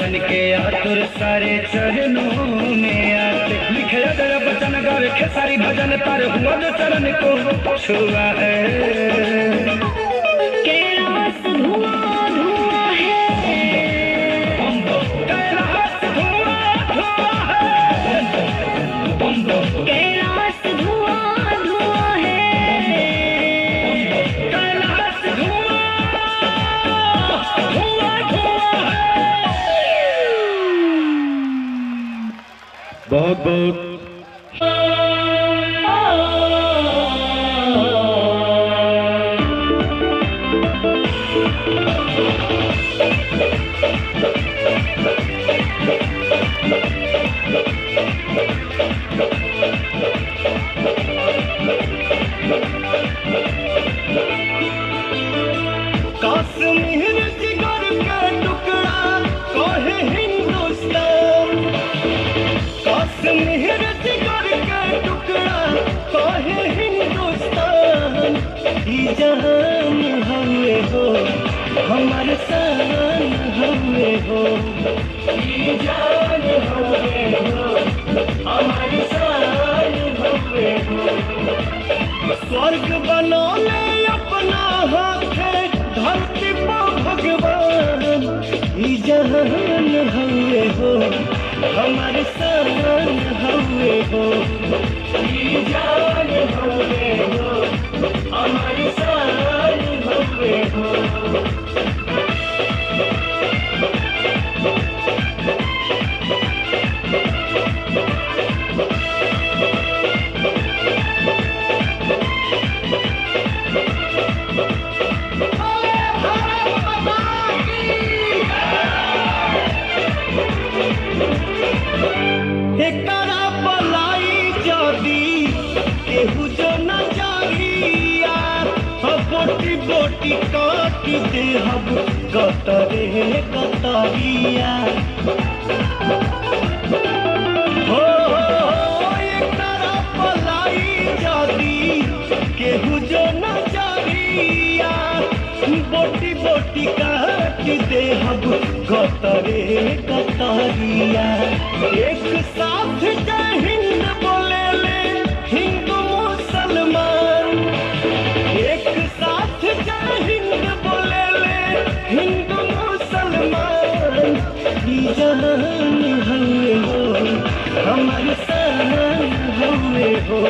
दर्शन के आतुर सारे चरणों में आते, लिखे दर बचन गावे खेसारी भजन पर हुआ जो चरण को छुआ है। कैलाश धुआं धुआं है, कैलाश धुआं धुआं है, कैलाश धुआं धुआं है, कैलाश धुआं धुआं धुआं है। बहुत बहुत कश्मीर जिगर का टुकड़ा कहे हिंदुस्तान, कश्मीर जिगर का टुकड़ा कहे हिंदुस्तान। ई जहान हुए हो हमारे शान हुए हो, ई जान हुए हो हमारे शान हुए हो। स्वर्ग बनौले अपना हाथे धरती पर भगवान, ई जहान हुए हो हमारे शान हुए हो, ई जान हुए हो हमारे शान हुए हो। एकरा पलाई जदी केहू जो न जाइया, बोटी बोटी काटी दे हम कतरे कतरिया। हो एकरा पलाई जदी केहू जो न जाइया, बोटी बोटी काटी दे हम कतरे कतरिया। एक साथ जय हिंद बोले ले हिंदू मुसलमान, एक साथ जय हिंद बोले ले हिंदू मुसलमान। ई जहान हुए हो हमारे शान हुए हो,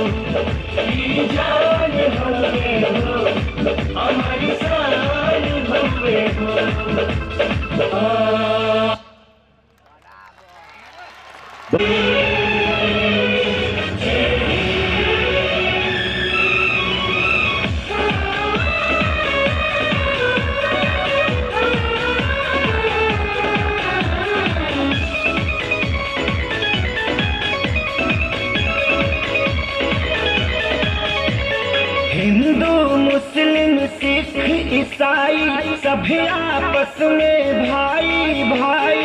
ई जान हुए हो हमारे शान हुए हो। हिंदू मुस्लिम सिख ईसाई सभी आपस में भाई भाई,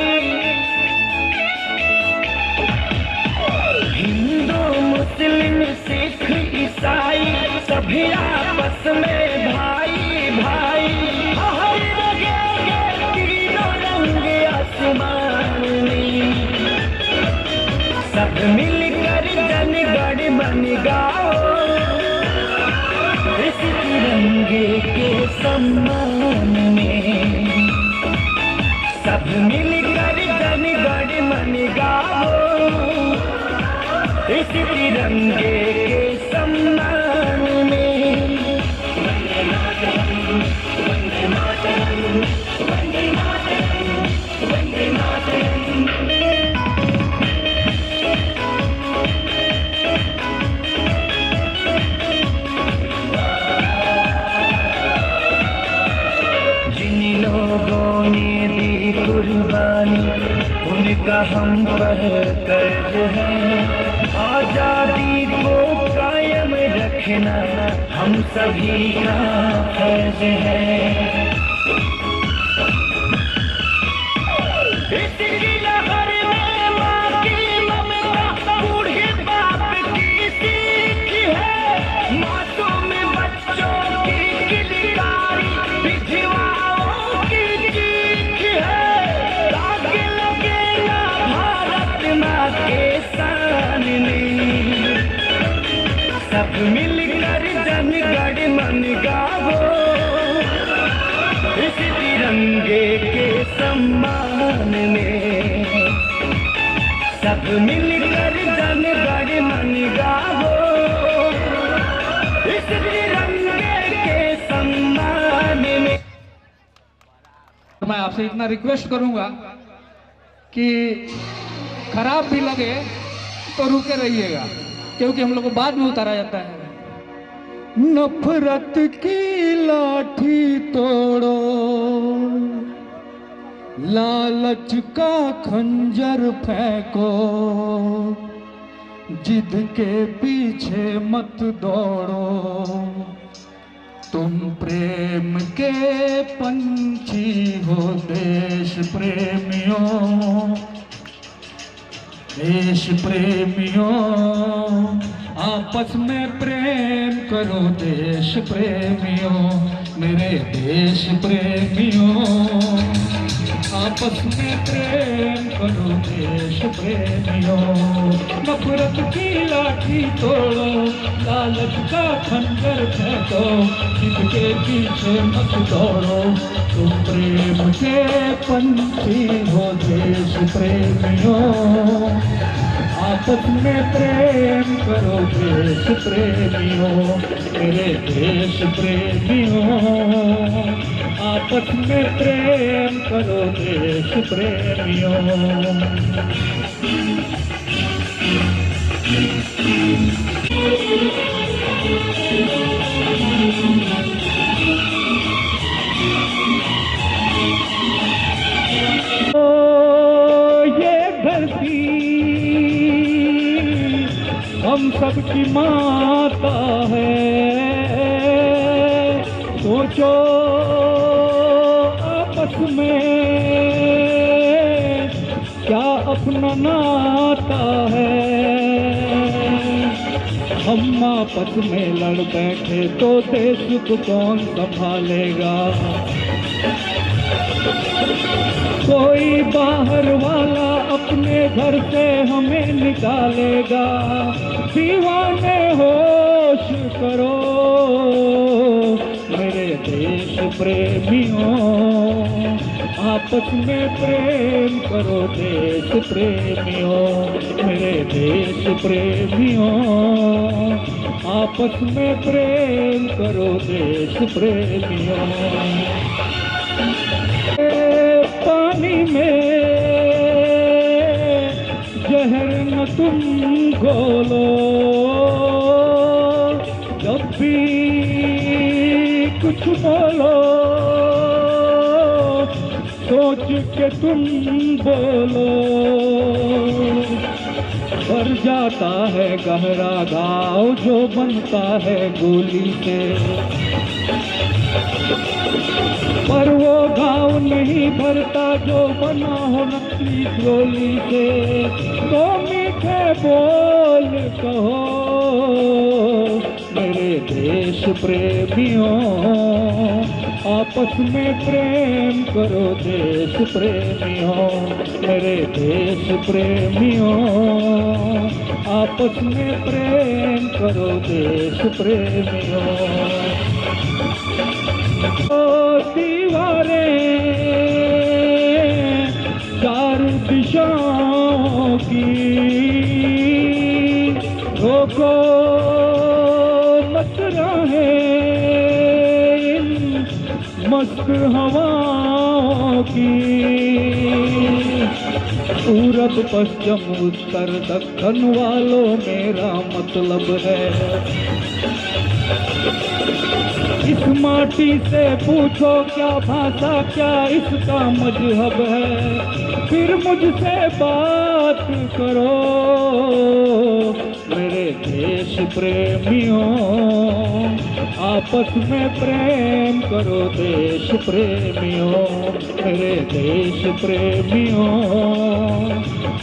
हिंदू मुस्लिम सिख ईसाई सभी आपस में भाई भाई। हर जगह तीनों रंग आसमान में, सब मिलकर जनगण मन गाओ, इस तिरंगे के सम्मान में। सब मिलकर जनगण मन गाओ, इस तिरंगे के सम्मान में। वंदे मातरम, वंदे मातरम, वंदे मातरम, वंदे मातरम। लोगों ने दी कुर्बानी उनका हम पर कर्ज है, आजादी को कायम रखना हम सभी का फर्ज है। इसकी लहर में माँ की ममता बूढ़े बाप की सीख है, मासूम बच्चों की किलकारी विधवाओं की चीख है। दाग लगे मिलकर जन गढ़ मन गावो, इस तिरंगे के सम्मान में। सब मिलकर जन गढ़ मन गावो, इस तिरंगे के सम्मान में। मैं आपसे इतना रिक्वेस्ट करूंगा कि खराब भी लगे तो रुके रहिएगा, क्योंकि हम लोग को बाद में उतारा जाता है। नफरत की लाठी तोड़ो, लालच का खंजर फेंको, जिद के पीछे मत दौड़ो, तुम प्रेम के पंछी हो देश प्रेमियों, देश प्रेमियों। आपस में प्रेम करो देश प्रेमियों, मेरे देश प्रेमियों। आपस में प्रेम करो देश प्रेमियों। नफरत की लाठी तोड़ो, लालच का खंजर फेंको, जिसके पीछे मत दौड़ो, तुम प्रेम के पंछी हो देश प्रेमियों। आपस में प्रेम करो देश प्रेमियों, मेरे देश प्रेमियों। आपस में प्रेम करो देश प्रेमियों। हम सबकी माता है, सोचो आपस में क्या अपना नाता है। हम आपस में लड़ बैठे तो देश को कौन संभालेगा। कोई बाहर वाला अपने घर से हमें निकालेगा। दीवाने होश करो मेरे देश प्रेमियों। आपस में प्रेम करो देश प्रेमियों, मेरे देश प्रेमियों। आपस में प्रेम करो देश प्रेमियों। पानी में जहर न तुम घोलो, जब भी कुछ बोलो सोच के तुम बोलो। भर जाता है गहरा घाव जो बनता है गोली से, पर वो घाव नहीं भरता जो बना हो नकली गोली से। तो मीठे बोल कहो मेरे देश प्रेमियों। आपस में प्रेम करो देश प्रेमियों, मेरे देश प्रेमियों। आपस में प्रेम करो देश प्रेमियों। दीवारें चारों दिशाओं की रोको मत रहे मस्त हवाओं की। पूरब पश्चिम उत्तर दक्षिण वालों मेरा मतलब है। इस माटी से पूछो क्या भाषा क्या इसका मजहब है, फिर मुझसे बात करो मेरे देश प्रेमियों। आपस में प्रेम करो देश प्रेमियों, मेरे देश प्रेमियों।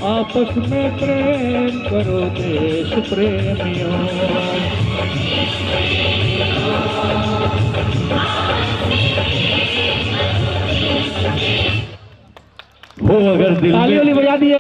आपस में प्रेम करो देश प्रेमियों। हो अगर दिल ताली वाली बजा दिए।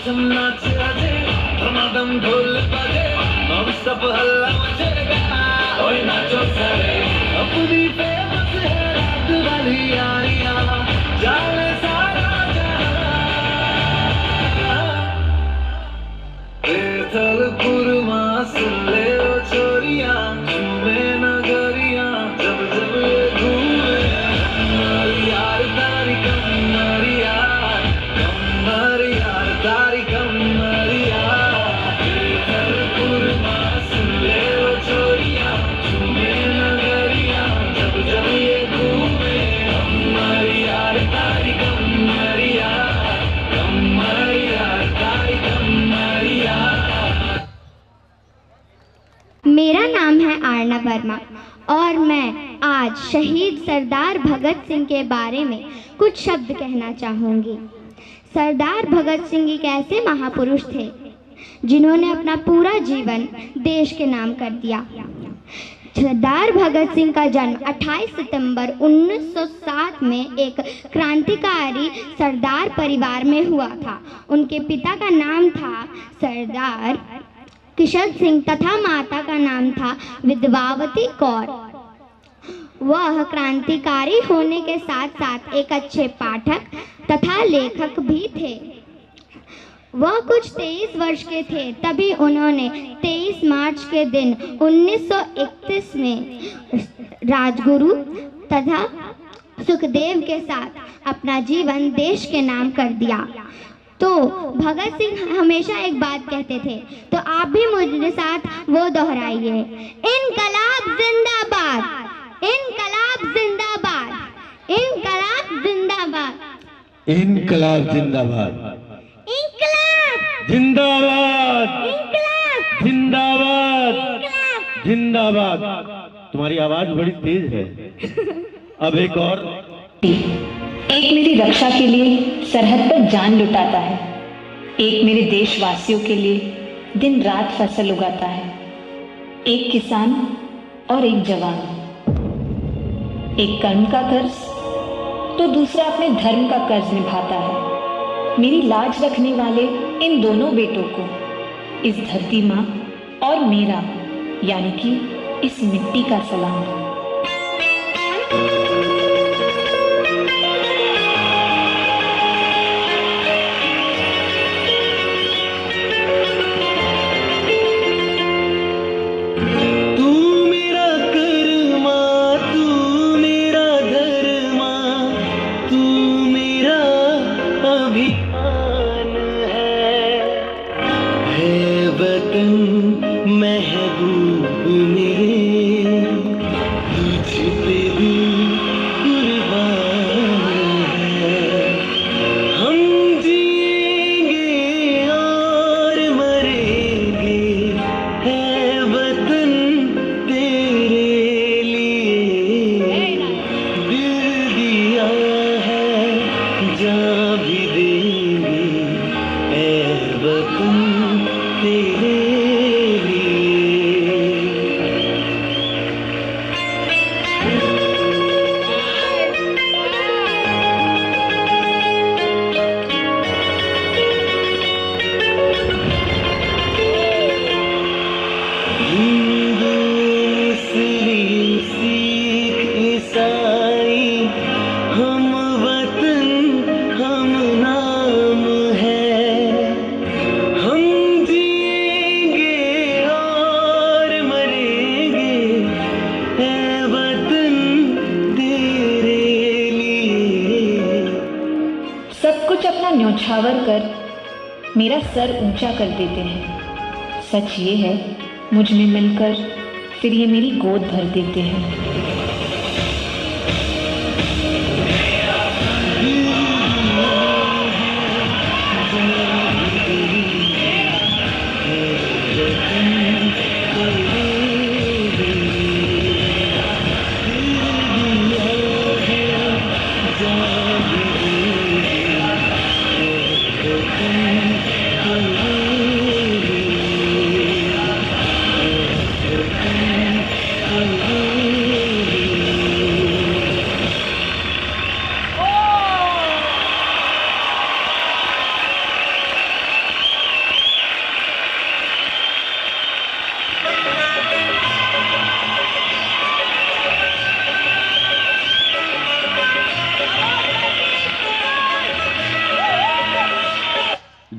झमाझम नाच आजे, धमाधम ढोल बजे, हम सब हल्ला मचेगा, ओए नाचो सारे, अपनी फेमस है रात वाली यारियां, जाने सारा बेथलपुर सुन ले ओ छोरियां, झूमे नगरियां, जब जब ये घूमे कमर यार तारी कमर यार, कमर यार तारी कमर यार। बेथलपुर सुन ले ओ छोरियां, झूमे नगरियां, जब जब ये घूमे कमर यार तारी कमर यार, कमर यार तारी कमर यार। मेरा नाम है अर्णव वर्मा और मैं आज शहीद सरदार भगत सिंह के बारे में कुछ शब्द कहना चाहूँगी। सरदार भगत सिंह एक ऐसे महापुरुष थे जिन्होंने अपना पूरा जीवन देश के नाम कर दिया। सरदार भगत सिंह का जन्म 28 सितंबर 1907 में एक क्रांतिकारी सरदार परिवार में हुआ था। उनके पिता का नाम था सरदार किशन सिंह तथा माता का नाम था विद्यावती कौर। वह क्रांतिकारी होने के साथ साथ एक अच्छे पाठक तथा लेखक भी थे। वह कुछ 23 वर्ष के थे तभी उन्होंने 23 मार्च के दिन 1931 में राजगुरु तथा सुखदेव के साथ अपना जीवन देश के नाम कर दिया। तो भगत सिंह हमेशा एक बात कहते थे, तो आप भी मुझे साथ वो दोहराइए, इनकलाब जिंदाबाद, इनकलाब जिंदाबाद, इनकलाब जिंदाबाद, इनकलाब जिंदाबाद, इनकलाब जिंदाबाद, इनकलाब जिंदाबाद, इनकलाब। जिंदाबाद। तुम्हारी आवाज बड़ी तेज है। अब एक और। एक मेरी रक्षा के लिए सरहद पर जान लुटाता है, एक मेरे देशवासियों के लिए दिन रात फसल उगाता है। एक किसान और एक जवान, एक कर्म का कर्ज तो दूसरा अपने धर्म का कर्ज निभाता है। मेरी लाज रखने वाले इन दोनों बेटों को इस धरती माँ और मेरा यानी कि इस मिट्टी का सलाम। न्यौछावर कर मेरा सर ऊंचा कर देते हैं। सच ये है मुझ में मिलकर फिर ये मेरी गोद भर देते हैं।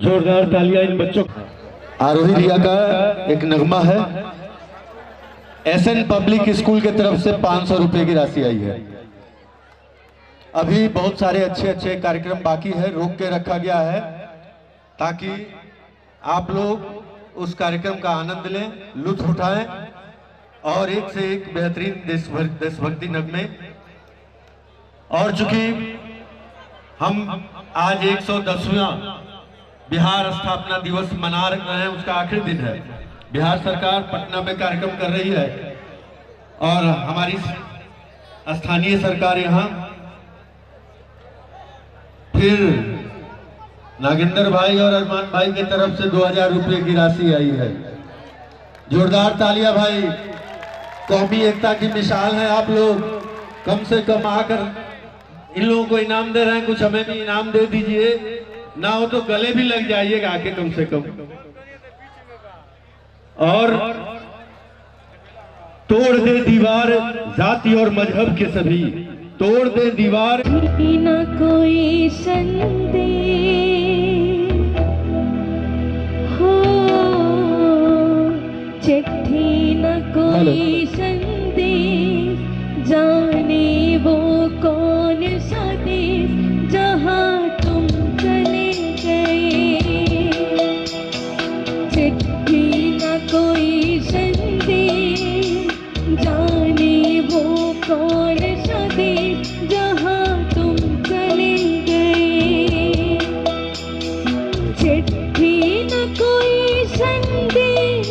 जोरदार तालियां इन बच्चों। आरोही रिया का एक नगमा है। एसएन पब्लिक स्कूल की तरफ से 500 रुपए की राशि आई है। अभी बहुत सारे अच्छे अच्छे कार्यक्रम बाकी है, रोक के रखा गया है ताकि आप लोग उस कार्यक्रम का आनंद लें, लुत्फ उठाएं और एक से एक बेहतरीन देशभक्ति नगमे। और चूंकि हम आज 110वां बिहार स्थापना दिवस मना रहे हैं, उसका आखिरी दिन है। बिहार सरकार पटना में कार्यक्रम कर रही है और हमारी स्थानीय सरकार यहाँ, फिर नागेंद्र भाई और अरमान भाई की तरफ से 2000 रुपए की राशि आई है। जोरदार तालियां भाई, कौमी एकता की मिसाल है आप लोग। कम से कम आकर इन लोगों को इनाम दे रहे हैं, कुछ हमें भी इनाम दे दीजिए, ना हो तो गले भी लग जाइएगा आके कम से कम। और तोड़ दे दीवार जाति और मजहब के सभी, तोड़ दे दीवार। न कोई संदेश हो, चिट्ठी न कोई संदेश, जाने वो कौन सा देश जहाँ तुम चले गए। चिट्ठी न कोई संदेश, जाने वो कौन सा देश जहाँ तुम चले गए। चिट्ठी न कोई संदेश,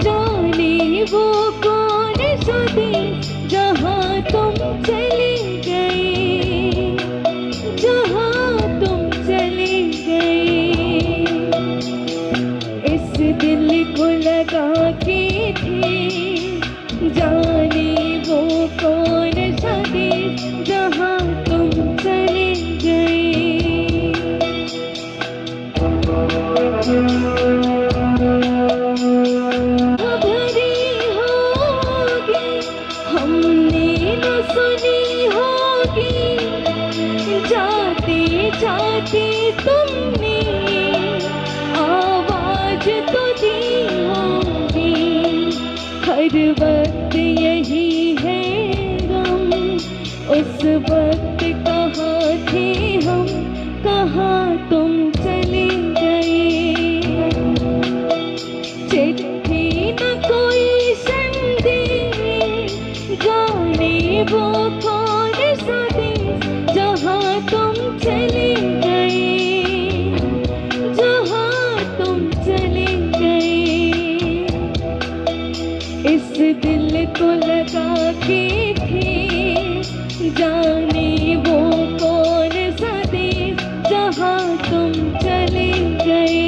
जाने वो कौन सा देश जहाँ तुम चले गए, जहाँ तुम चले गए। इस दिल को लगा के थे, जाने वो कौन सा देश जहाँ तुम चले गए। भरी होगी हमने न सुनी होगी, जाते जाते तुमने आवाज तो दी होगी। हर वक्त यही है गम, उस वक्त कहाँ थे हम, कहाँ तुम चले गए। चिट्ठी न कोई संदेश, जाने वो कौन सा देश जहाँ तुम चले गए, जहाँ तुम चले गए। इस दिल को लगा के थे, जाने वो कौन सा देश जहाँ तुम चले गए।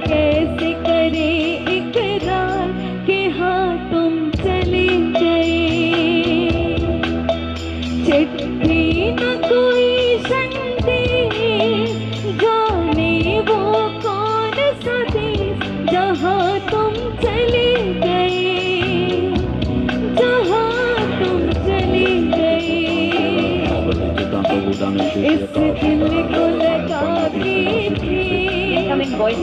कैसे करे इकरार कि हाँ तुम चले गए। चिट्ठी न कोई संदेश, जाने वो कौन सा देश जहाँ तुम चले गए, जहाँ तुम चले गए। इस दिल को लगा के थे,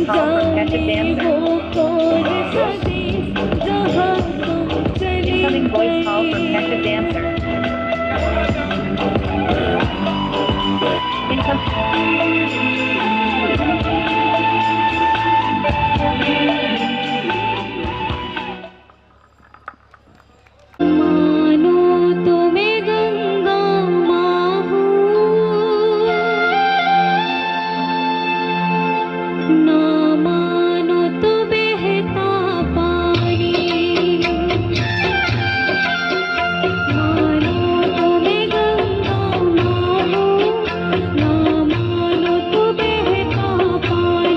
जाने वो कौन सा देश जहाँ तुम चले गए। मानो तो मैं गंगा माँ हूँ, ना मानो तो बहता पानी। मानो तो मैं गंगा माँ हूँ, ना मानो तो बहता पानी।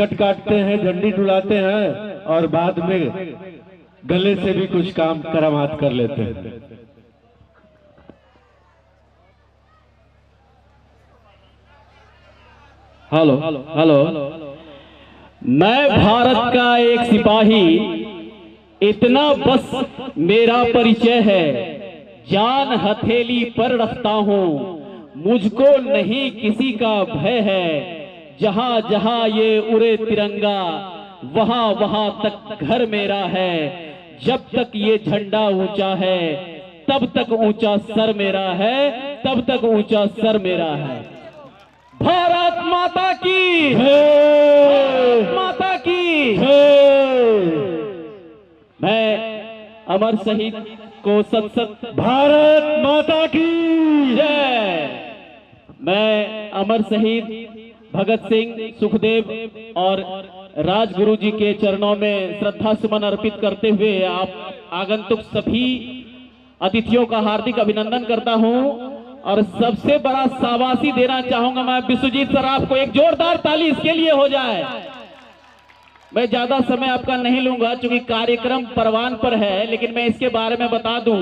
टिकट काटते हैं, झंडी डुलाते हैं और बाद में गले से भी कुछ काम करामात कर लेते हैं। हेलो हेलो, मैं भारत का एक सिपाही, इतना बस मेरा परिचय है, जान हथेली पर रखता हूँ, मुझको नहीं किसी का भय है, जहां जहां ये उड़े तिरंगा वहां वहां तक घर मेरा है, जब तक ये झंडा ऊंचा है तब तक ऊंचा सर मेरा है, तब तक ऊंचा सर मेरा है। भारत माता की भारत माता की मैं अमर शहीद को सत सत भारत माता की जय। मैं अमर शहीद भगत सिंह, सुखदेव और राजगुरु जी के चरणों में श्रद्धा सुमन अर्पित करते हुए आप आगंतुक सभी अतिथियों का हार्दिक अभिनंदन करता हूं और सबसे बड़ा शाबाशी देना चाहूंगा मैं विश्वजीत सर, आपको एक जोरदार ताली इसके लिए हो जाए। मैं ज्यादा समय आपका नहीं लूंगा क्योंकि कार्यक्रम परवान पर है, लेकिन मैं इसके बारे में बता दूं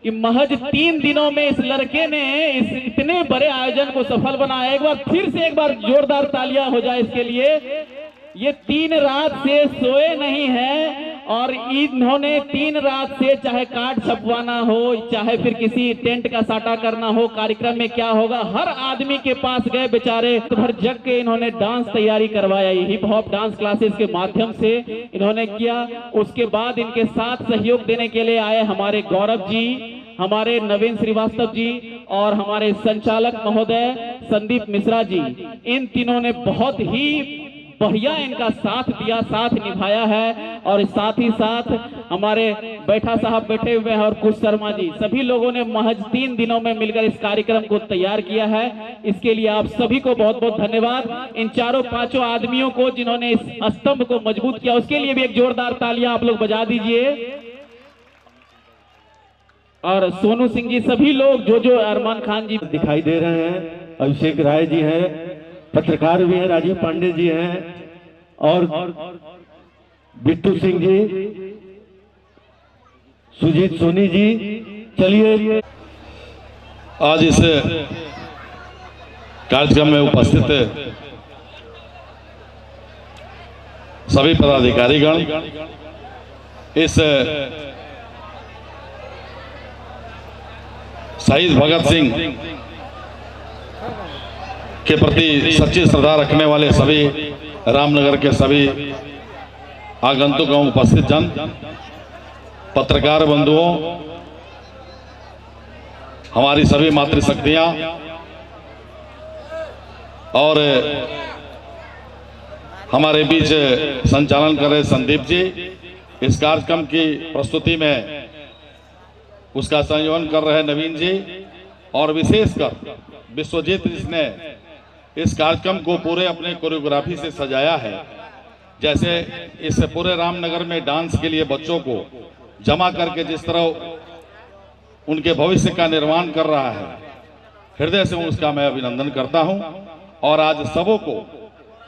कि महज 3 दिनों में इस लड़के ने इस इतने बड़े आयोजन को सफल बनाया। एक बार फिर से एक बार जोरदार तालियां हो जाए इसके लिए। ये 3 रात से सोए नहीं है और इन्होंने 3 रात से चाहे कार्ड छपवाना हो, चाहे फिर किसी टेंट का साटा करना हो, कार्यक्रम में क्या होगा, हर आदमी के पास गए बेचारे, भर जग के इन्होंने डांस तैयारी करवाया। हिप हॉप डांस क्लासेस के माध्यम से इन्होंने किया। उसके बाद इनके साथ सहयोग देने के लिए आए हमारे गौरव जी, हमारे नवीन श्रीवास्तव जी और हमारे संचालक महोदय संदीप मिश्रा जी। इन तीनों ने बहुत ही बढ़िया इनका साथ दिया, साथ निभाया है। और साथ ही साथ हमारे बैठा साहब बैठे हुए हैं और कुछ शर्मा जी, सभी लोगों ने महज 3 दिनों में मिलकर इस कार्यक्रम को तैयार किया है। इसके लिए आप सभी को बहुत बहुत धन्यवाद। इन 4-5 आदमियों को जिन्होंने इस स्तंभ को मजबूत किया, उसके लिए भी एक जोरदार तालियां आप लोग बजा दीजिए। और सोनू सिंह जी, सभी लोग जो अरमान खान जी दिखाई दे रहे हैं, अभिषेक राय जी हैं, पत्रकार भी हैं, राजीव पांडे जी हैं और बिट्टू सिंह जी, सुजीत सोनी जी। चलिए, आज इस कार्यक्रम में उपस्थित सभी पदाधिकारीगण, इस शहीद भगत सिंह के प्रति सच्ची श्रद्धा रखने वाले सभी रामनगर के सभी आगंतुक एवं उपस्थित जन, पत्रकार बंधुओं, हमारी सभी मातृशक्तियां और हमारे बीच संचालन कर रहे संदीप जी, इस कार्यक्रम की प्रस्तुति में उसका संयोजन कर रहे नवीन जी और विशेषकर विश्वजीत जिसने इस कार्यक्रम को पूरे अपने कोरियोग्राफी से सजाया है। जैसे इस पूरे रामनगर में डांस के लिए बच्चों को जमा करके जिस तरह उनके भविष्य का निर्माण कर रहा है, हृदय से उसका मैं अभिनंदन करता हूं। और आज सबों को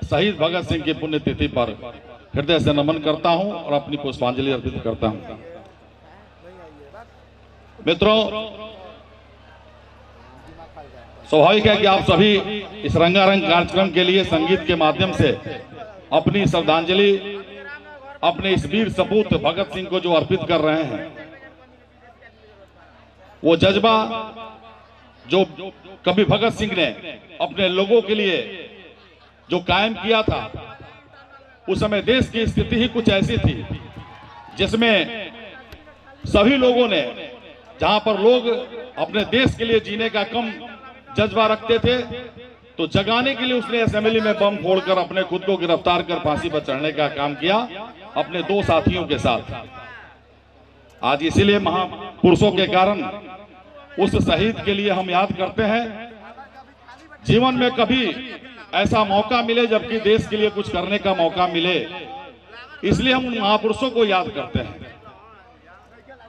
शहीद भगत सिंह की पुण्यतिथि पर हृदय से नमन करता हूं और अपनी पुष्पांजलि अर्पित करता हूं। मित्रों, स्वाभाविक है कि आप सभी इस रंगारंग कार्यक्रम के लिए संगीत के माध्यम से अपनी श्रद्धांजलि अपने इस वीर सपूत भगत सिंह को जो अर्पित कर रहे हैं, वो जज्बा जो कभी भगत सिंह ने अपने लोगों के लिए जो कायम किया था, उस समय देश की स्थिति ही कुछ ऐसी थी जिसमें सभी लोगों ने, जहां पर लोग अपने देश के लिए जीने का कम जज्बा रखते थे, तो जगाने के लिए उसने असेंबली में बम फोड़कर अपने खुद को गिरफ्तार कर फांसी पर चढ़ने का काम किया अपने 2 साथियों के साथ। आज इसीलिए महापुरुषों के कारण उस शहीद के लिए हम याद करते हैं। जीवन में कभी ऐसा मौका मिले जबकि देश के लिए कुछ करने का मौका मिले, इसलिए हम महापुरुषों को याद करते हैं।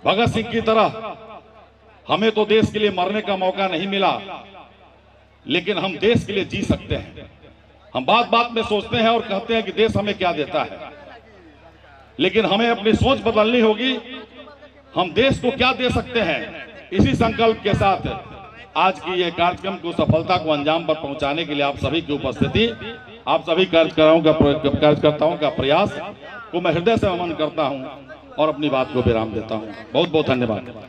भगत सिंह की तरह हमें तो देश के लिए मरने का मौका नहीं मिला, लेकिन हम देश के लिए जी सकते हैं। हम बात बात में सोचते हैं और कहते हैं कि देश हमें क्या देता है, लेकिन हमें अपनी सोच बदलनी होगी। हम देश को क्या दे सकते हैं, इसी संकल्प के साथ आज की ये कार्यक्रम को सफलता को अंजाम पर पहुंचाने के लिए आप सभी की उपस्थिति, आप सभी कार्यकर्ताओं का प्रयास को मैं हृदय से नमन करता हूं और अपनी बात को विराम देता हूं। बहुत बहुत धन्यवाद।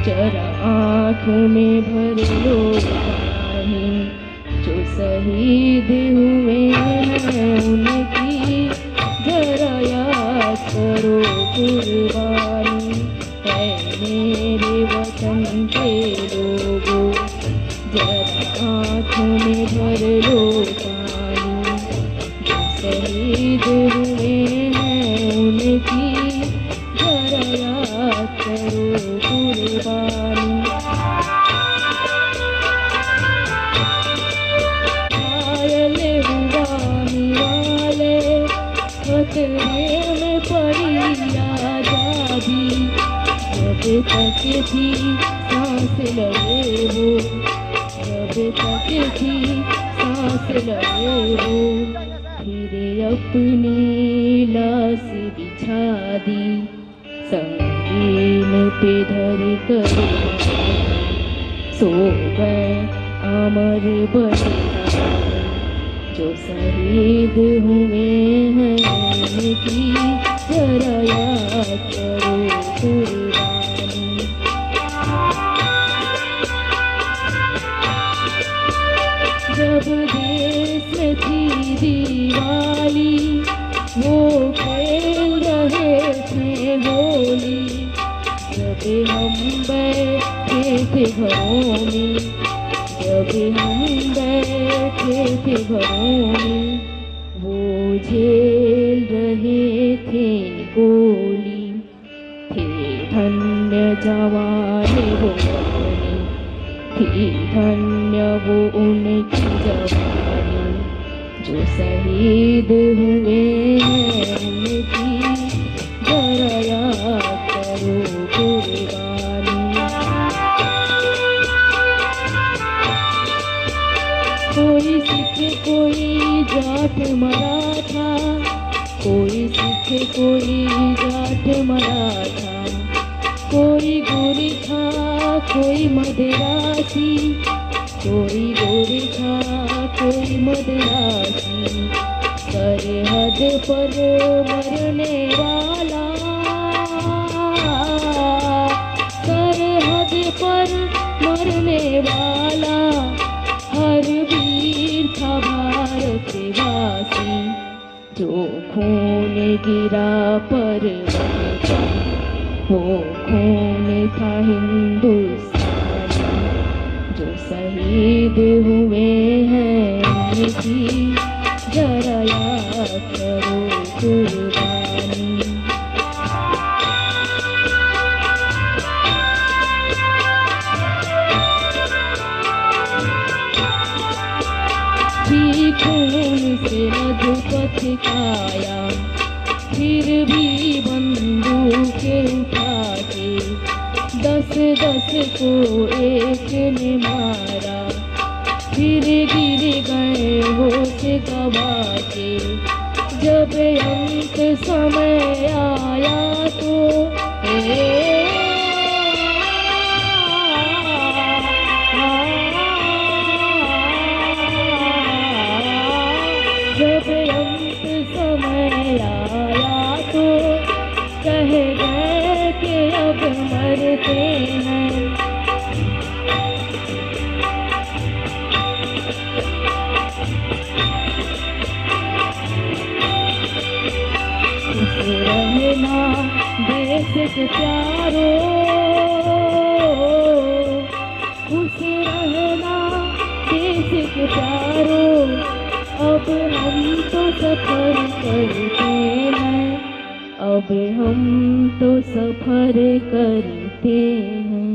जरा आँखों में भर लो पानी, जो शहीद हुए हैं उनकी जरा याद करो कुर्बानी। है मेरे वतन के लोगों, जरा आँखों में भर लो पानी, जो शहीद हुए हैं उनकी जरा याद करो कुर्बानी। घायल हुआ वाले खतरे में पड़ी आजादी, जब तक थी सांस लगे हो, जब तक थी सांस लगे हो। फिर अपनी लाश बिछा दी, संगीन पे धर कर सो गए अमर बलिदान, जो शहीद हुए हैं उनकी जरा याद करो कुर्बानी। जब देश में थी दिवाली, वो खेल रहे थे होली, जब हम बैठे थे घरों में, जब हम बैठे थे घरों में, वो झेल रहे थे गोली। थे धन्य जवान वो अपनी, थी धन्य वो उनकी जवानी, जो शहीद हुए हैं उनकी जरा याद करो कुर्बानी। कोई सिख कोई जाट मरा था, कोई सिख कोई जाट मरा था, कोई गोरी था कोई मदरासी, कोई गोरी था कोई मदरासी। सरहद पर मरने वाला, सरहद पर मरने वाला, हर वीर था भारतवासी, जो खून गिरा पर वो खून था हिंदुस्तानी, जो शहीद हुए हैं उनकी जरा याद करो कुर्बानी। भी खून से मधुपथ खाया, फिर भी बंदूकें उठा के 10-10 को एक ने मारा, फिर गिर गए होश गवा के, जब अंत समय आया तो जब अंत समय आया तो कह गए कि अब मरते हैं। रहना देश के प्यारो, खुश रहना देश के प्यारो, अब हम तो सफर करते हैं, अब हम तो सफर करते हैं।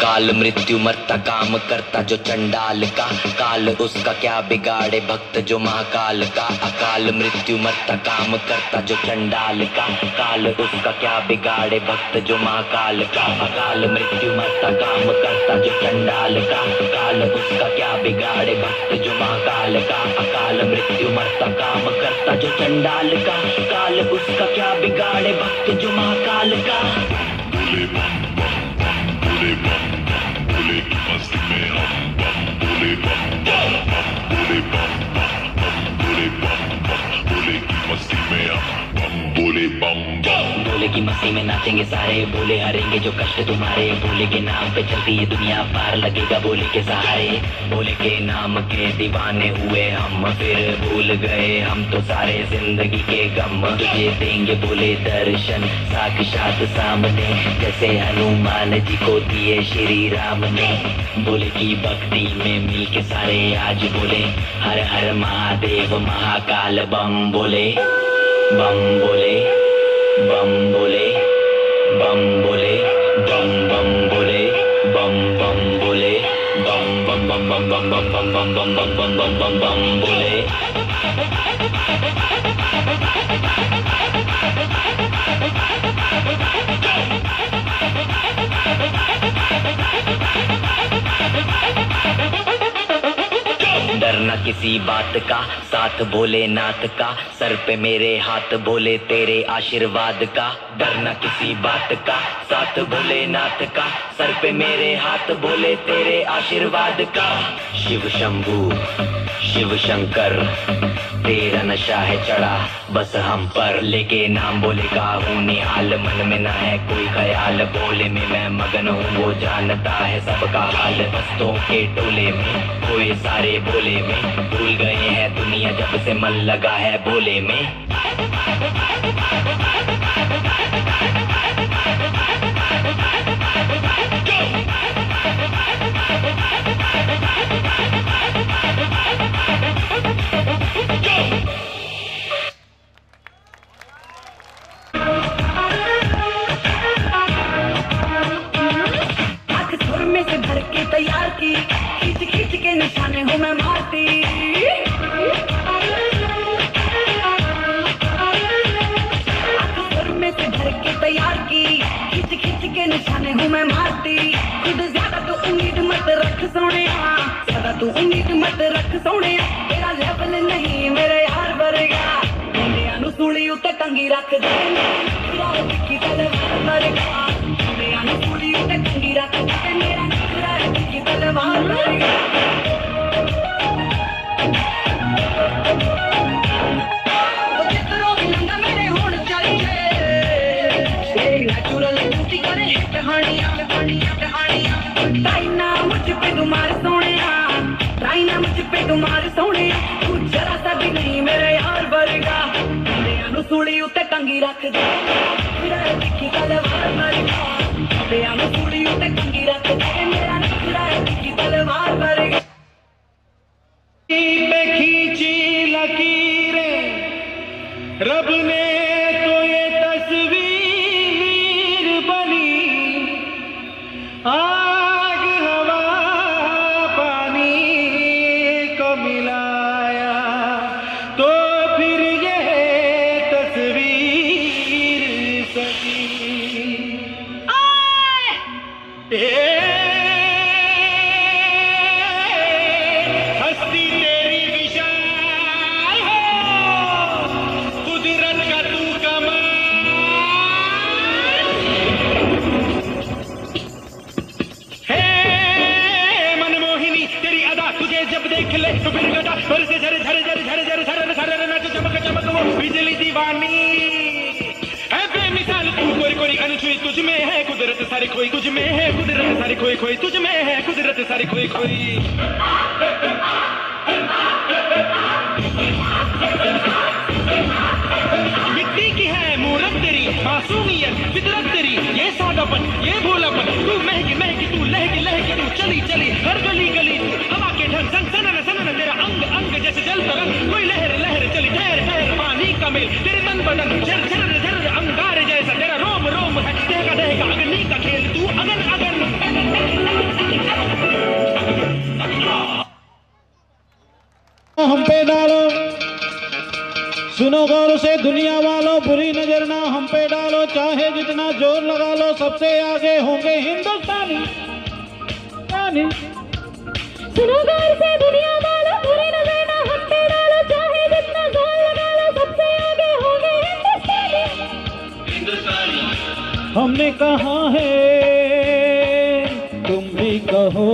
काल मृत्यु मरता काम करता जो चंडाल का, काल उसका क्या बिगाड़े भक्त जो महाकाल का। अकाल मृत्यु मरता काम करता जो चंडाल का, काल उसका क्या बिगाड़े भक्त जो महाकाल का। अकाल मृत्यु मरता काम करता जो चंडाल का, काल उसका क्या बिगाड़े भक्त जो महाकाल का। अकाल मृत्यु मरता काम करता जो चंडाल का, काल उसका क्या बिगाड़े भक्त जो महाकाल का। भोले की मस्ती में नाचेंगे सारे, भोले हारेंगे जो कष्ट तुम्हारे। भोले के नाम पे चलती है दुनिया, पार लगेगा भोले के सहारे। भोले के नाम के दीवाने हुए हम, फिर भूल गए हम तो सारे जिंदगी के गम। तुझे देंगे भोले दर्शन साक्षात सामने, जैसे हनुमान जी को दिए श्री राम ने। भोले की भक्ति में मिल के सारे आज बोले, हर हर महादेव महाकाल बम बोले, बम बोले, बम बोले, बम बोले, बम बम बोले, बम बम बोले, बम बम बम बम बम बम बम बम बम बम बम बम बम बम बोले। डरना किसी बात का, साथ भोलेनाथ का, सर पे मेरे हाथ भोले तेरे आशीर्वाद का। डरना किसी बात का, साथ भोलेनाथ का, सर पे मेरे हाथ भोले तेरे आशीर्वाद का। शिव शंभू शिव शंकर तेरा नशा है चढ़ा बस हम पर, लेके नाम बोले का हूँ निहाल। मन में ना है कोई ख्याल, भोले में मैं मगन हूँ वो जानता है सबका हाल। बस्तों के टोले में कोई सारे भोले में, भूल गए हैं दुनिया जब से मन लगा है भोले में। तैयार की खींच खींच के निशाने हूँ मैं मारती। में से भर के तैयार की खींच खींच के निशाने हूँ मैं मारती। खुद ज्यादा तो उम्मीद मत रख सोने, ज्यादा तो उम्मीद मत रख सोने। तेरा लेवल नहीं मेरे यार वर्गा, मुंडिया नू सूली उत्ते टंगी रख दे। की तलवार वर्गा, मुंडिया नू सूली उत्ते टंगी रख दे। मेरा की तलवार वर्गा। तुम्हारे सोने तू जरा सा भी नहीं मेरे यार वर्गा, मुंडिया नू सूली उत्ते टंगी रख दे। मेरा दिखी तलवार वर्गा, मुंडिया नू सूली उत्ते टंगी रख दे। मेरा दिखी तलवार वर्गा। पे खींची लकीरें रब ने तो ये तस्वीर बनी, आग हवा पानी को मिलाया तो फिर ये तस्वीर सजी। बिजली दीवानी है बेमिसाल तू कोरी कोरी अनछुई तुझ में है कुदरत सारी खोई तुझ में है कुदरत सारी खोई खोई तुझ में है कुदरत सारी खोई खोई मिट्टी की है मूरत तेरी मासूमियत फितरत तेरी ये सादापन ये भोलापन तू महकी महकी तू लहकी लहकी तू चली चली हर गली गली हवा के ढंग संग सनन सनन तेरा अंग अंग जैसे जल तरंग कोई लहर लहर चली ठहर ठहर पानी का मेल तेरे तन बदन झर झर झर अंगार जैसा तेरा रोम रोम है दहका दहका अग्नि का खेल तू अगन अगन हम पे डालो सुनो गौर से दुनिया वालों बुरी नजर ना हम पे डालो चाहे जितना जोर लगा लो सबसे आगे होंगे हिंदुस्तानी सुनो गौर से दुनिया वालों बुरी नजर ना हम पे डालो चाहे जितना जोर लगा लो सबसे आगे होंगे हिंदुस्तानी हमने कहा है तुम भी कहो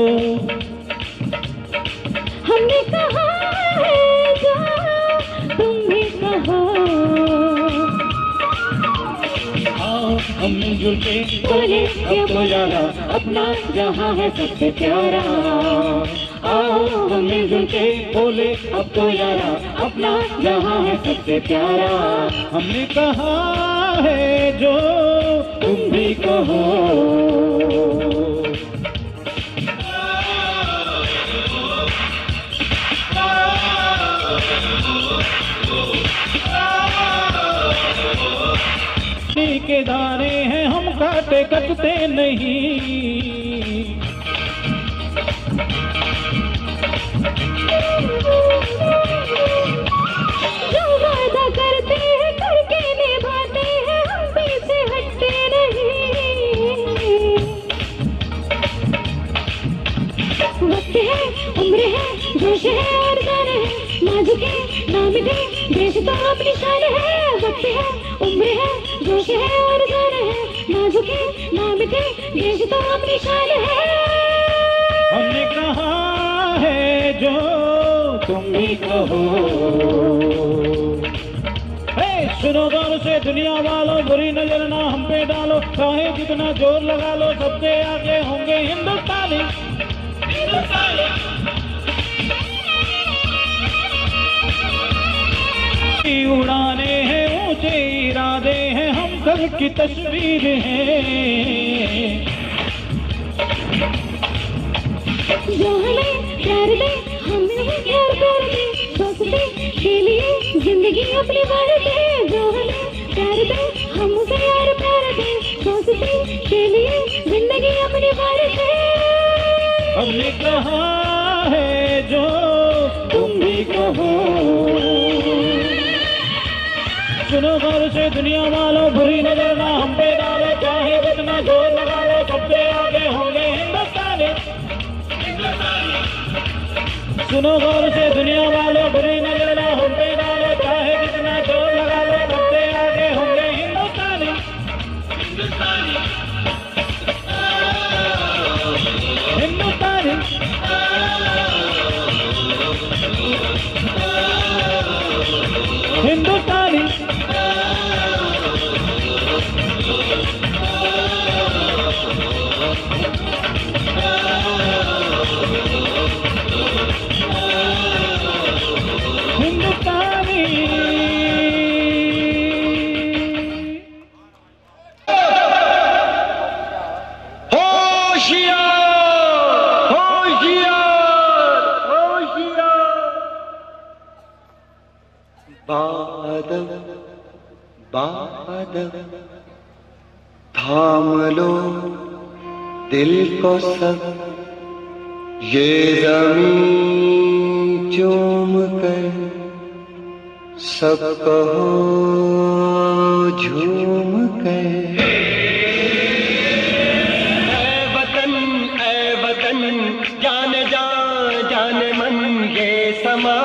हमने कहा है जो तुम भी कहो आओ हम मिलजुल के बोले अब तो यारा अपना जहाँ है सबसे प्यारा आओ हम मिलजुल के बोले अब तो यारा अपना जहाँ है सबसे प्यारा हमने कहा है जो तुम भी कहो के दाने हैं हम काटे कटते नहीं जो वादा करते हैं करके निभाते हैं हम पीछे हटते नहीं वक्त है उम्र है जोश है और गाने हैं नाजुके नामिके देश तो अपनी शान है वक्त है उम्र है जोश है और गाने हैं नाजुके नामिके देश तो अपनी शान है हमने कहा है जो तुम भी कहो सुनो गौर से दुनिया वालों बुरी नजर ना हम पे डालो चाहे जितना जोर लगा लो सबसे आगे होंगे हिंदुस्तानी उड़ाने हैं ऊंचे इरादे हैं हम कल की तस्वीर है जो हमें प्यार दे हम नहीं प्यार कर दे सोचते के लिए जिंदगी अपनी बार दे जो हमें प्यार दे हम उसे यार प्यार दे सोचते के लिए जिंदगी अपनी बार दे हमने कहा है जो तुम भी कहो सुनो गौर से दुनिया वालों बुरी नजर ना हम पे डालो चाहे जितना जोर लगा लो सबसे आगे होंगे हिंदुस्तानी सुनो गौर से दुनिया वालों बुरी नजर ना हम पे डालो चाहे जितना जोर लगा लो सबसे आगे होंगे हिंदुस्तानी हिंदुस्तानी हिंदुस्तानी बादल बादल थाम लो दिल को सब ये ज़मीं चूम कर सब कहो झूम कर ए वतन जान जा जान मन ये समा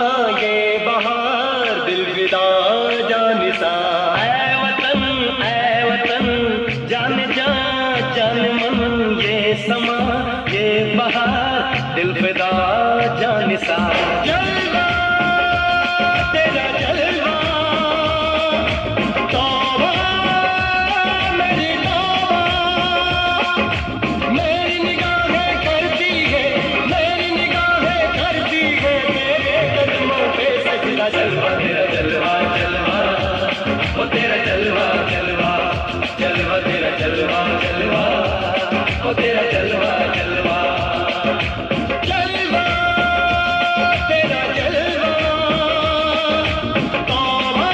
ये बहार दिल विदा जान सा ए वतन जान जा जान मन ये समा ये बहार दिल विदा जान सा जलवा तेरा जलवा तेरा जलवा जलवा जलवा तेरा जलवा तौबा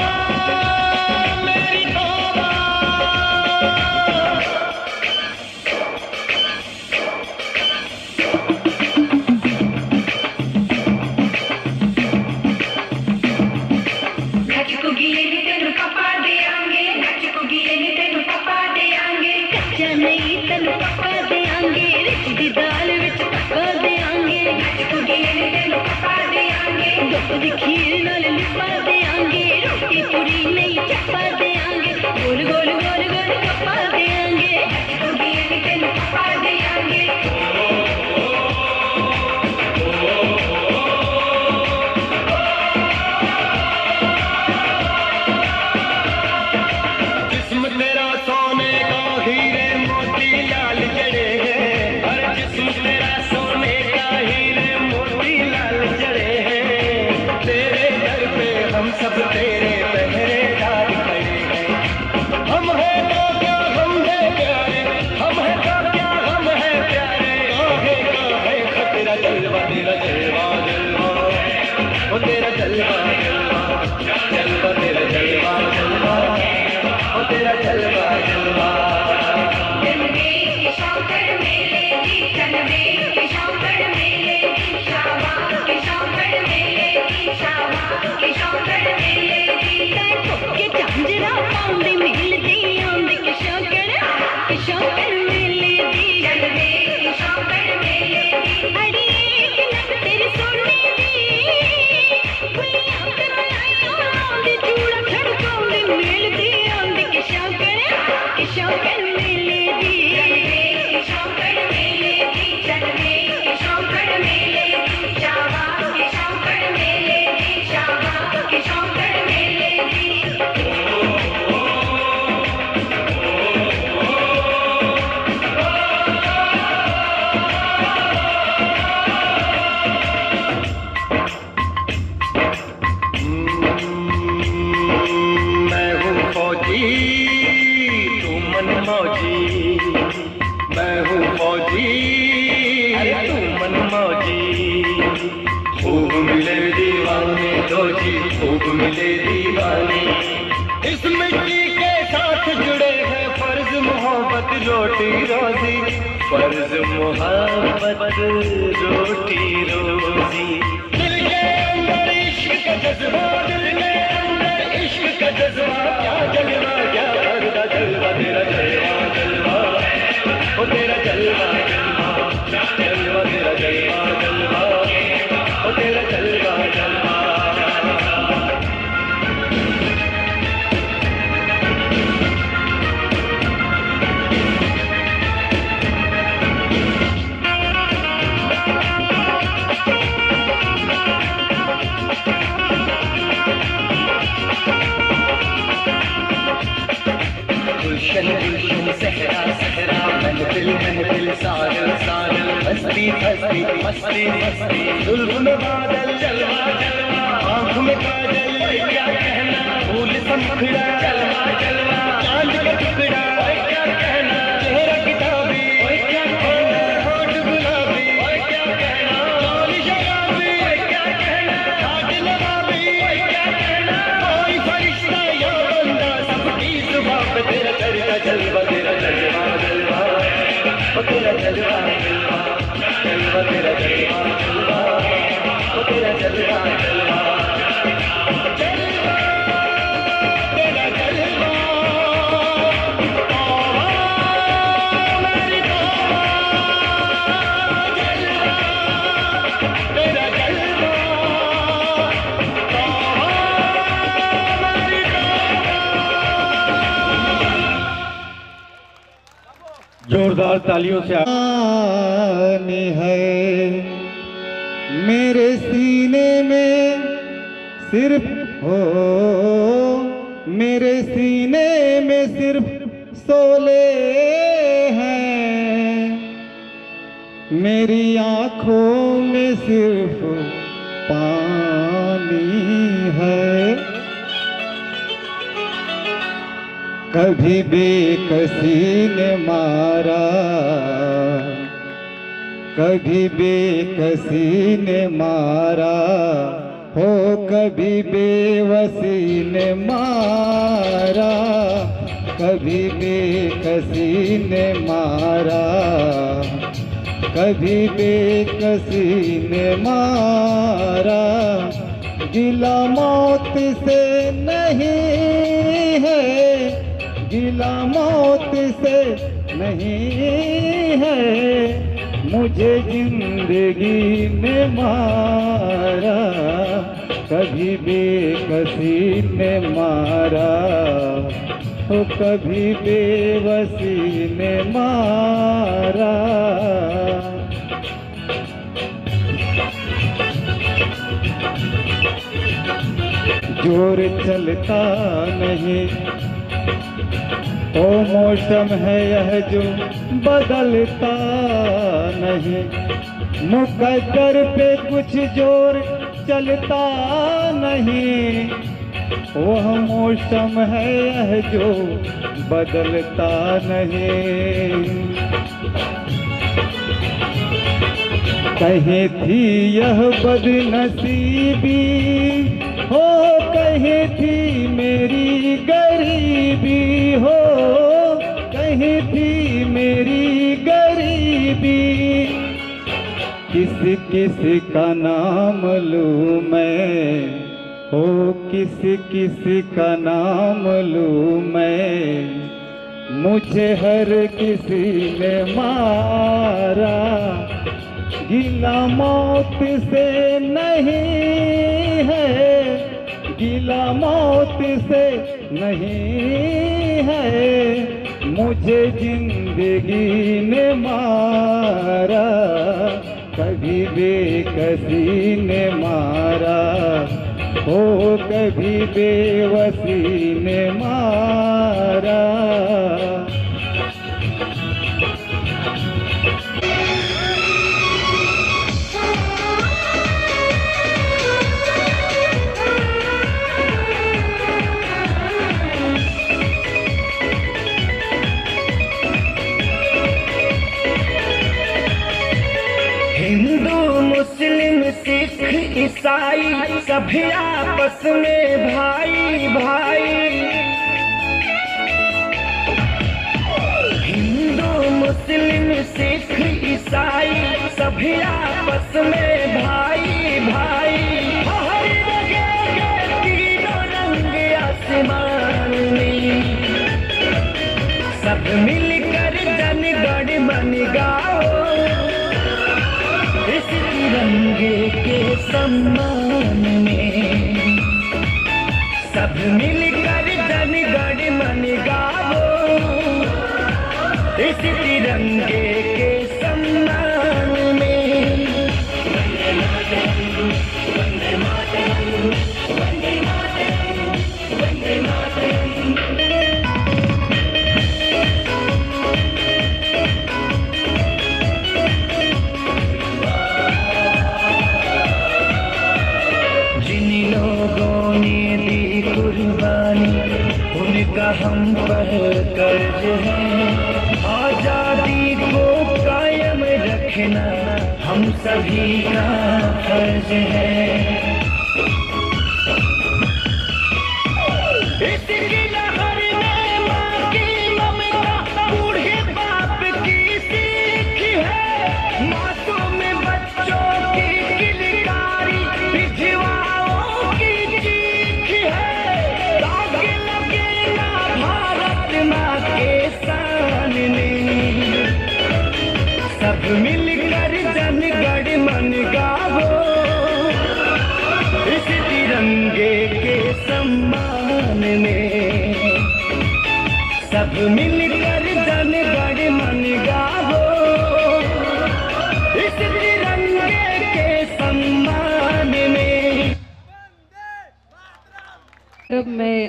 मेरी तौबा खीर नाल लिपा देंगे रोटी पूरी नहीं चपा देंगे गोल गोल गोल गोल कपा देंगे तेन कपा देंगे जिस्म तेरा सोने का हीरे मोती लाल जड़े हैं हर जिस्म तेरा सोने का हीरे मोती लाल जड़े हैं तेरे दर पे हम सब तेरे पहरेदार खड़े हैं हम हैं तो क्या हम हैं प्यारे हम हैं तो क्या हम हैं प्यारे काहे खतरा जलवा तेरा जलवा जलवा ओ तेरा जलवा जलवा जलवा तेरा जलवा जलवा ओ तेरा जलवा जलवा मैं हूँ फौजी तू मन मौजी मैं हूँ फौजी तू मन मौजी खूब मिले दीवाने दो जी खूब मिले दीवाने इस मिट्टी के साथ जुड़े हैं फर्ज मोहब्बत रोटी रोजी फर्ज मोहब्बत रोटी रोजी दिल के अंदर इश्क का जज्बा दिल के अंदर इश्क का जज्बा क्या जलवा क्या भरदा जलवा तेरा जलवा जलवा ओ तेरा जलवा जलवा जलवा तेरा जलवा जलवा ओ तेरा जलवा जलवा गुलशन गुलशन सहरा सहरा महफिल सागल सागल मस्ती मस्ती मस्ती मस्ती जुल्फ में बादल जलवा जलवा आँख में काजल क्या कहना फूल संखड़ा जलवा जलवा चांद का टुकड़ा क्या कहना चेहरा किताबी क्या कहना होठ गुलाबी क्या कहना लाल शराबी क्या कहना हाथ नवाबी क्या कहना कोई फरिश्ता या बंदा सबकी जुबान पे तेरा करता जलवा तेरा जलवा जलवा ओ तेरा जलवा जलवा जलवा तेरा जलवा जलवा ओ तेरा जलवा जलवा जोरदार तालियों से आने है मेरे सीने में सिर्फ हो मेरे सीने में सिर्फ सोले हैं मेरी आँखों में सिर्फ पानी है कभी बेकसी ने मारा, कभी बेकसी ने मारा हो, कभी बेवसी ने मारा, कभी बेकसी ने मारा, कभी बेकसी ने मारा। गिला मौत से नहीं है, गिला मौत से नहीं है, मुझे जिंदगी ने मारा, कभी बेकसी ने मारा हो, कभी बेवसी ने मारा। जोर चलता नहीं, ओ मौसम है यह जो बदलता नहीं, मुकद्दर पे कुछ जोर चलता नहीं, वह मौसम है यह जो बदलता नहीं। कहीं थी यह बदनसीबी हो, कहीं थी मेरी गरीबी हो, कहीं थी मेरी गरीबी। किस किस का नाम लूं मैं हो, किस किस का नाम लूं मैं, मुझे हर किसी ने मारा। गिला मौत से नहीं है, गिला मौत से नहीं है, मुझे जिंदगी ने मारा, कभी बेकसी ने मारा हो, कभी बेवसी ने मारा। हिंदू मुस्लिम सिख ईसाई सभी आपस में भाई भाई, हिंदू मुस्लिम सिख ईसाई सभी आपस में भाई भाई। हर जगह के तीनों रंग आसमान में, सब मिलकर जन गण मन गाओ, इस तिरंगे के सम्मान में। सब मिलकर जन गण मन गाओ, इस तिरंगे के सम्मान में। वंदे मातरम, वंदे मातरम, वंदे मातरम। उनका हम पर कर्ज है, आजादी को कायम रखना हम सभी का फर्ज है। इसकी लहर में माँ की ममता, बूढ़े बाप की सीख है, मासूम बच्चों की किलकारी, विधवाओं की चीख है। माँ के शान में सब मिलकर जन गण मन गावो, इस तिरंगे के सम्मान में। सब मिलकर जन गण मन गावो, इस तिरंगे के सम्मान में। मैं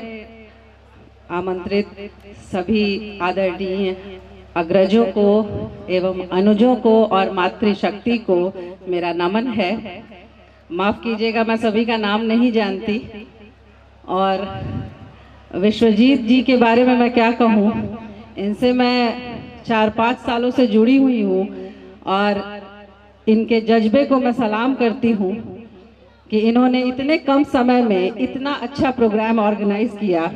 आमंत्रित सभी आदरणीय अग्रजों को एवं अनुजों को और मातृशक्ति को मेरा नमन है। माफ़ कीजिएगा, मैं सभी का नाम नहीं जानती और विश्वजीत जी के बारे में मैं क्या कहूँ, इनसे मैं 4-5 सालों से जुड़ी हुई हूँ और इनके जज्बे को मैं सलाम करती हूँ कि इन्होंने इतने कम समय में इतना अच्छा प्रोग्राम ऑर्गेनाइज किया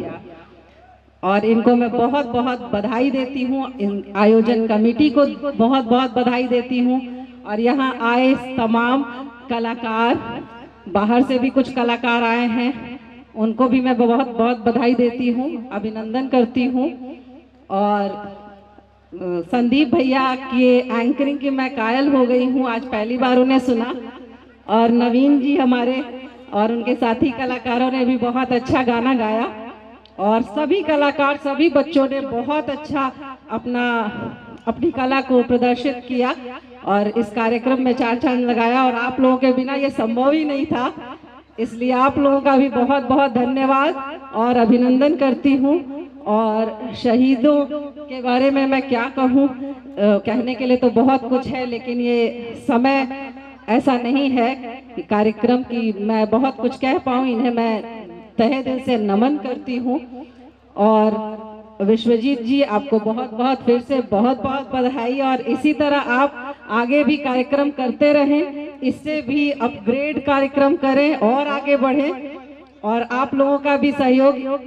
और इनको मैं बहुत बहुत बधाई देती हूँ। इन आयोजन कमेटी को बहुत बहुत बधाई देती हूँ और यहाँ आए तमाम कलाकार, बाहर से भी कुछ कलाकार आए हैं, उनको भी मैं बहुत बहुत बधाई देती हूँ, अभिनंदन करती हूँ। और संदीप भैया के एंकरिंग की मैं कायल हो गई हूँ, आज पहली बार उन्हें सुना। और नवीन जी हमारे और उनके साथी कलाकारों ने भी बहुत अच्छा गाना गाया और सभी कलाकार, सभी बच्चों ने बहुत अच्छा अपनी कला को प्रदर्शित किया और इस कार्यक्रम में 4 चांद लगाया और आप लोगों के बिना ये संभव ही नहीं था, इसलिए आप लोगों का भी बहुत बहुत धन्यवाद और अभिनंदन करती हूँ। और शहीदों के बारे में मैं क्या कहूँ, कहने के लिए तो बहुत कुछ है, लेकिन ये समय ऐसा नहीं है कि कार्यक्रम की मैं बहुत कुछ कह पाऊँ। इन्हें मैं तहे दिल से नमन करती हूँ और विश्वजीत जी आपको बहुत बहुत फिर से बहुत बहुत बधाई और इसी तरह आप आगे भी कार्यक्रम करते रहें, इससे भी अपग्रेड कार्यक्रम करें और आगे बढ़ें और आप लोगों का भी सहयोग